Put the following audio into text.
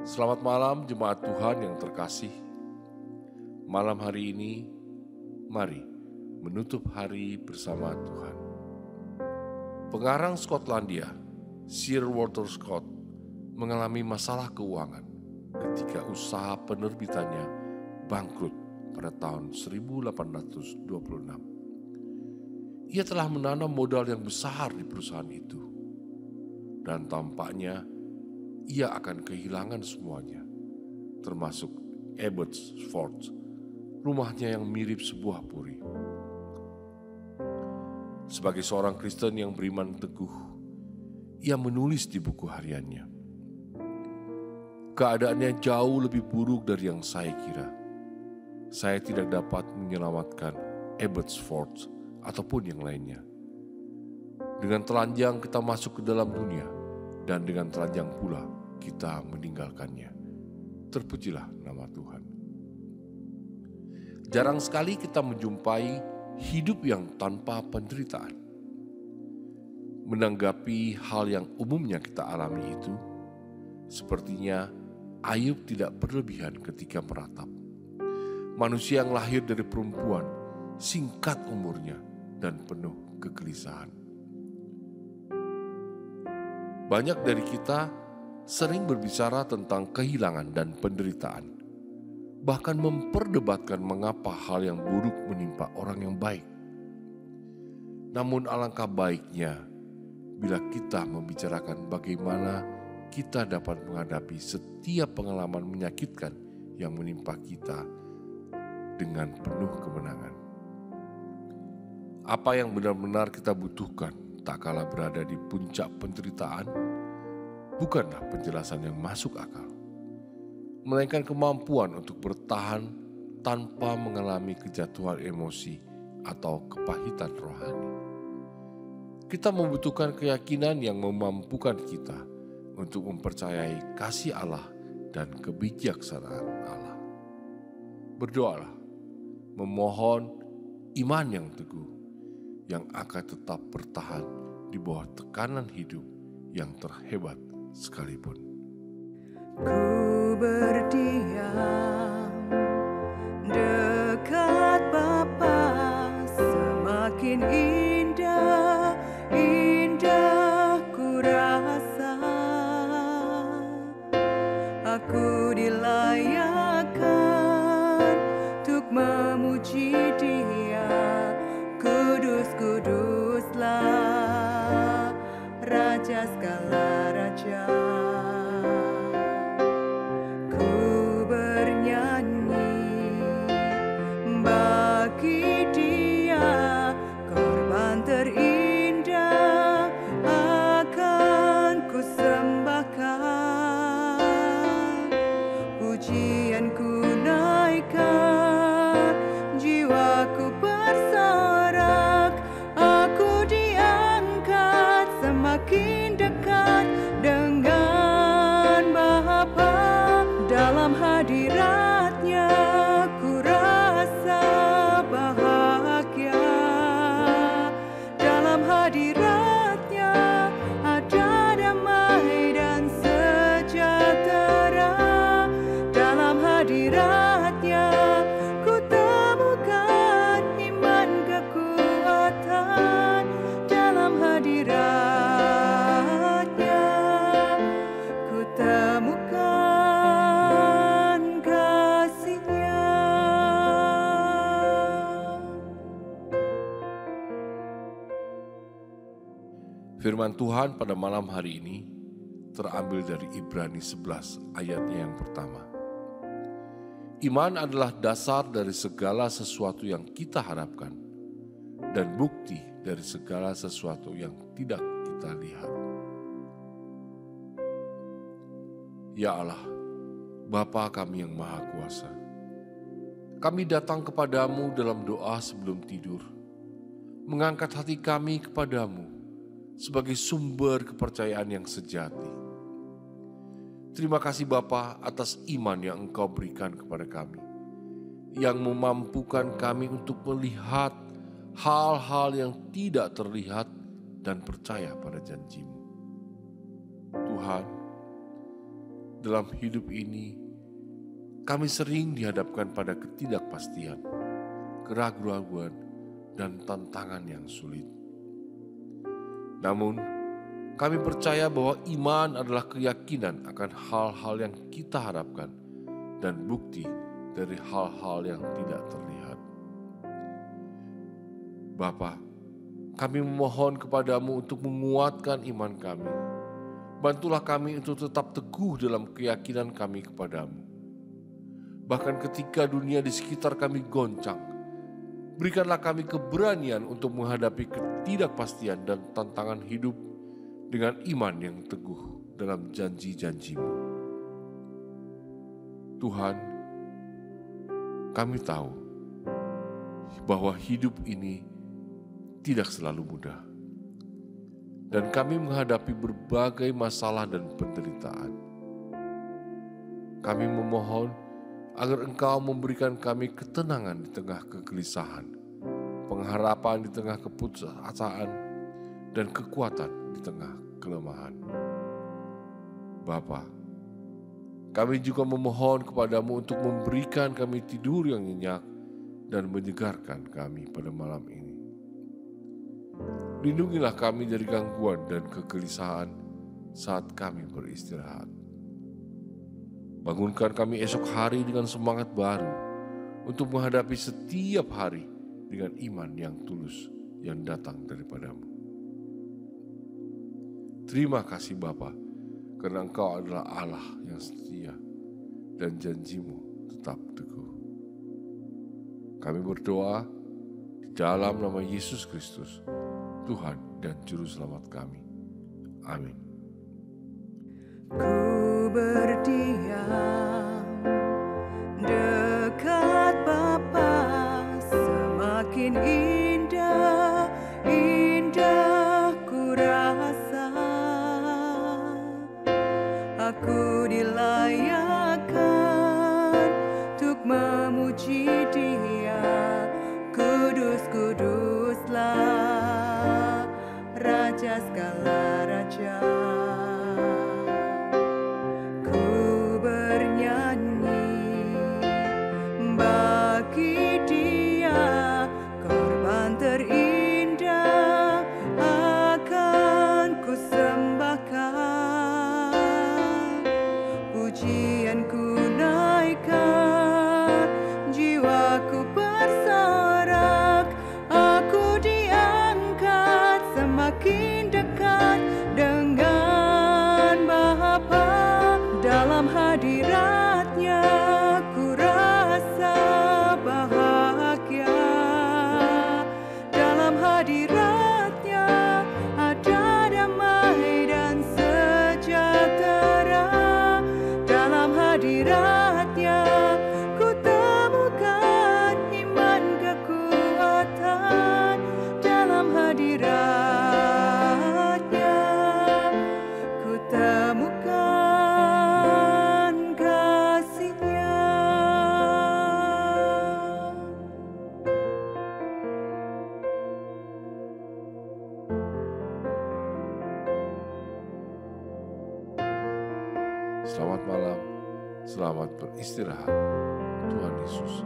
Selamat malam jemaat Tuhan yang terkasih. Malam hari ini, mari menutup hari bersama Tuhan. Pengarang Skotlandia, Sir Walter Scott, mengalami masalah keuangan ketika usaha penerbitannya bangkrut pada tahun 1826. Ia telah menanam modal yang besar di perusahaan itu, dan tampaknya ia akan kehilangan semuanya, termasuk Abbotsford, rumahnya yang mirip sebuah puri. Sebagai seorang Kristen yang beriman teguh, ia menulis di buku hariannya, "Keadaannya jauh lebih buruk dari yang saya kira. Saya tidak dapat menyelamatkan Abbotsford ataupun yang lainnya. Dengan telanjang kita masuk ke dalam dunia, dan dengan telanjang pula kita meninggalkannya. Terpujilah nama Tuhan." Jarang sekali kita menjumpai hidup yang tanpa penderitaan. Menanggapi hal yang umumnya kita alami itu, sepertinya Ayub tidak berlebihan ketika meratap. Manusia yang lahir dari perempuan, singkat umurnya dan penuh kegelisahan. Banyak dari kita sering berbicara tentang kehilangan dan penderitaan, bahkan memperdebatkan mengapa hal yang buruk menimpa orang yang baik. Namun alangkah baiknya bila kita membicarakan bagaimana kita dapat menghadapi setiap pengalaman menyakitkan yang menimpa kita dengan penuh kemenangan. Apa yang benar-benar kita butuhkan tak kala berada di puncak penderitaan bukanlah penjelasan yang masuk akal, melainkan kemampuan untuk bertahan tanpa mengalami kejatuhan emosi atau kepahitan rohani. Kita membutuhkan keyakinan yang memampukan kita untuk mempercayai kasih Allah dan kebijaksanaan Allah. Berdoalah, memohon iman yang teguh, yang akan tetap bertahan di bawah tekanan hidup yang terhebat sekalipun. Ku berdiam dekat Bapa, semakin indah, indah ku rasa. Aku dilayakkan untuk memuji Dia, kudus-kuduslah Raja segala raja. Ku bernyanyi bagi Dia, korban terindah akan ku sembahkan. Pujian ku naikkan, jiwaku bersorak, aku diangkat semakin dekat dengan Bapa. Dalam hadirat-Nya ku rasa bahagia. Dalam hadirat-Nya ada damai dan sejahtera. Dalam hadirat-Nya ku temukan iman kekuatan. Dalam hadirat-Nya ku temukan kasih-Nya. Firman Tuhan pada malam hari ini terambil dari Ibrani 11 ayatnya yang pertama. Iman adalah dasar dari segala sesuatu yang kita harapkan dan bukti dari segala sesuatu yang tidak kita lihat. Ya Allah, Bapa kami yang Maha Kuasa, kami datang kepadamu dalam doa sebelum tidur, mengangkat hati kami kepadamu sebagai sumber kepercayaan yang sejati. Terima kasih Bapa atas iman yang Engkau berikan kepada kami, yang memampukan kami untuk melihat hal-hal yang tidak terlihat dan percaya pada janji-Mu. Tuhan, dalam hidup ini, kami sering dihadapkan pada ketidakpastian, keraguan-raguan, dan tantangan yang sulit. Namun, kami percaya bahwa iman adalah keyakinan akan hal-hal yang kita harapkan dan bukti dari hal-hal yang tidak terlihat. Bapa, kami memohon kepadamu untuk menguatkan iman kami. Bantulah kami untuk tetap teguh dalam keyakinan kami kepadamu. Bahkan ketika dunia di sekitar kami goncang, berikanlah kami keberanian untuk menghadapi ketidakpastian dan tantangan hidup dengan iman yang teguh dalam janji-janji-Mu. Tuhan, kami tahu bahwa hidup ini tidak selalu mudah. Dan kami menghadapi berbagai masalah dan penderitaan. Kami memohon agar Engkau memberikan kami ketenangan di tengah kegelisahan, pengharapan di tengah keputusasaan, dan kekuatan di tengah kelemahan. Bapa, kami juga memohon kepadamu untuk memberikan kami tidur yang nyenyak dan menyegarkan kami pada malam ini. Lindungilah kami dari gangguan dan kegelisahan saat kami beristirahat. Bangunkan kami esok hari dengan semangat baru untuk menghadapi setiap hari dengan iman yang tulus yang datang daripadamu. Terima kasih Bapa, karena Engkau adalah Allah yang setia dan janji-Mu tetap teguh. Kami berdoa di dalam nama Yesus Kristus, Tuhan dan Juru Selamat kami. Amin. Ku berdiam dekat Bapa, semakin indah, indah ku rasa. Aku dilayakkan untuk memuji Dia, kudus-kuduslah Raja segala raja. Ku bernyanyi bagi Dia, korban terindah akan ku sembahkan. Pujian ku naikkan, jiwaku bersorak, aku diangkat semakin dekat dengan Bapa. Dalam hadirat-Nya ku rasa bahagia. Dalam hadirat-Nya ada damai dan sejahtera. Dalam hadirat-Nya ku temukan iman kekuatan. Dalam hadirat-Nya ku temukan kasih-Nya. Selamat malam, selamat beristirahat. Tuhan Yesus